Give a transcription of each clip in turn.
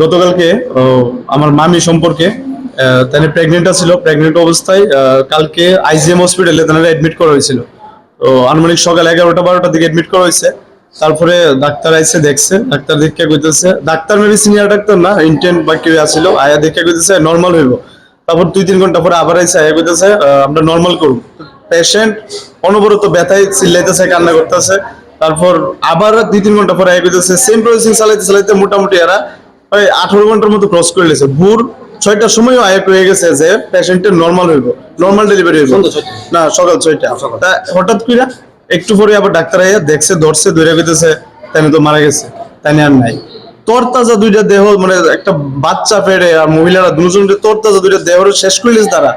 গতকালকে আমার মামি সম্পর্কে তাহলে প্রেগনেন্ট ছিল। প্রেগনেন্ট অবস্থায় কালকে আইজিএম হসপিটালে তাহলে অ্যাডমিট করা হয়েছিল। তো আনুমানিক সকাল 11টা-12টার দিকে অ্যাডমিট করা হয়েছে। তারপরে ডাক্তার আইসে দেখছে, ডাক্তার দেখে কইতেছে, ডাক্তার মেবি সিনিয়র ডাক্তার না, ইন্টেন্ট বা কেউ আসছিল, আয়া দেখে কইতেছে নর্মাল হইব। তারপর 2-3 ঘন্টা পরে আবার আইসে আয়া কইতেছে আমরা নর্মাল করব। পেশেন্ট অনবরত ব্যথায় চিল্লাইতেছে, কান্না করতেছে। তারপর আবার 2-3 ঘন্টা পরে আয়া কইতেছে সেম প্রসেসিং চালাইতে চালাইতে মোটামুটি এরা 18 ঘন্টার মতো ক্রস করে লেছে। ভোর 6টার সময়ও আয়াক হয়ে গেছে যে পেশেন্টের নর্মাল হইব, নর্মাল ডেলিভারি হইব না, সকাল 6টা। তা হঠাৎ করে একটু পরে আবার ডাক্তার আইয়া দেখছে, ধরছে, ধরে কইতেছে তাই তো মারা গেছে, তাই আর নাই। তরতাজা দুইটা দেহ, মানে একটা বাচ্চা পেড়ে আর মহিলারা দুজনের তরতাজা দুইটা দেহ শেষ করলিস তারা।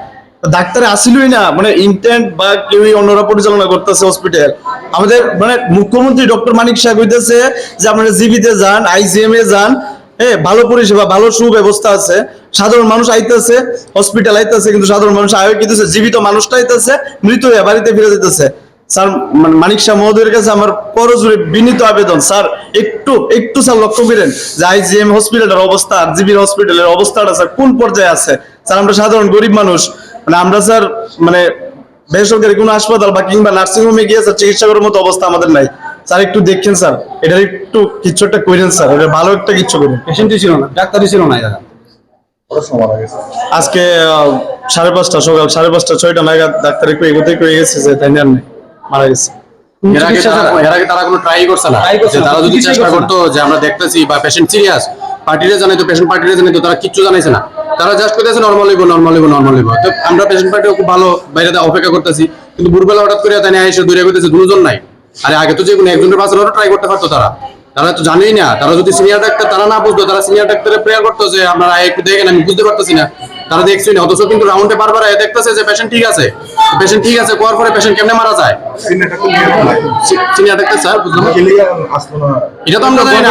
ডাক্তারে আসিলই না, মানে ইন্টেন্ট বা কেউই অন্যরা পরিচালনা করতেছে হসপিটাল। আমাদের মানে মুখ্যমন্ত্রী ডক্টর মানিক শাহ কইতেছে যে আপনারা জিবিতে যান, আইজিএম এ যান, ভালো পরিষেবা, ভালো সুব্যবস্থা আছে। সাধারণ মানুষ আইতেছে, হসপিটাল আইতেছে, কিন্তু সাধারণ মানুষ আয় কিন্তু জীবিত মানুষটা আইতেছে, মৃত হয়ে বাড়িতে ফিরে যেতেছে। স্যার, মানিক শাহ মহোদয়ের কাছে আমার করজোরে বিনীত আবেদন, স্যার একটু স্যার লক্ষ্য করেন যে আইজিএম হসপিটালের অবস্থা আর জিবির হসপিটালের অবস্থাটা স্যার কোন পর্যায়ে আছে। স্যার আমরা সাধারণ গরিব মানুষ, মানে আমরা স্যার মানে বেসরকারি কোনো হাসপাতাল বা কিংবা নার্সিং হোমে গিয়ে স্যার চিকিৎসা করার মতো অবস্থা আমাদের নাই। স্যার একটু দেখেন স্যার, এটা একটু কিছু একটা করেন স্যার, এটা ভালো একটা কিছু করেন। পেশেন্টই ছিল না, ডাক্তারই ছিল না। আজকে 5:30 সকাল 5:30-6টা নাগাদ ডাক্তার একটু এগোতে গেছে যে তাই আর নেই, মারা গেছে। এর আগে তারা কোনো ট্রাই করছে না, যে তারা যদি চেষ্টা করতো যে আমরা দেখতেছি বা পেশেন্ট সিরিয়াস, পার্টিরে জানাইতো, পেশেন্ট পার্টিরে জানাইতো, তারা কিচ্ছু জানাইছে না। তারা জাস্ট করতেছে নরমাল হইব, নরমাল হইব, নরমাল হইব। তো আমরা পেশেন্ট পার্টিও খুব ভালো বাইরে অপেক্ষা করতেছি, কিন্তু ভোরবেলা হঠাৎ করে তাই এসে দূরে করতেছে দুজন নাই। আরে আগে তো যে কোনো একজনের বাঁচানোর ট্রাই করতে পারতো তারা, তারা তো জানেই না। তারা যদি সিনিয়র ডাক্তার তারা না বুঝতো, তারা সিনিয়র ডাক্তারের প্রেয়ার করতো যে আপনারা একটু দেখেন, আমি বুঝতে পারতেছি না। তারা দেখছি না, অথচ কিন্তু রাউন্ডে বারবার দেখতেছে যে পেশেন্ট ঠিক আছে, পেশেন্ট ঠিক আছে, কোয়ার পরে পেশেন্ট কেমনে মারা যায়। সিনিয়র ডাক্তার স্যার বুঝলাম এটা তো আমরা জানি না।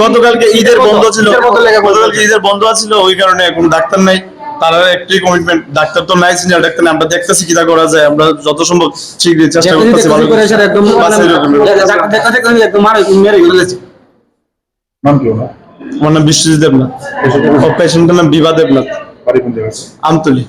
গতকালকে ঈদের বন্ধ ছিল, গতকালকে ঈদের বন্ধ ছিল, ওই কারণে কোনো ডাক্তার নাই। তারা একটাই কমিটমেন্ট, ডাক্তার তো নাই, সিনিয়র ডাক্তার নাই। আমরা দেখতেছি কি করা যায়, আমরা যত সম্ভব শীঘ্রই চেষ্টা করতেছি ভালো করে। আমার নাম বিশ্বজিৎ দেবনাথ, পেশেন্টের নাম বিভা দেবনাথ, আমতলী।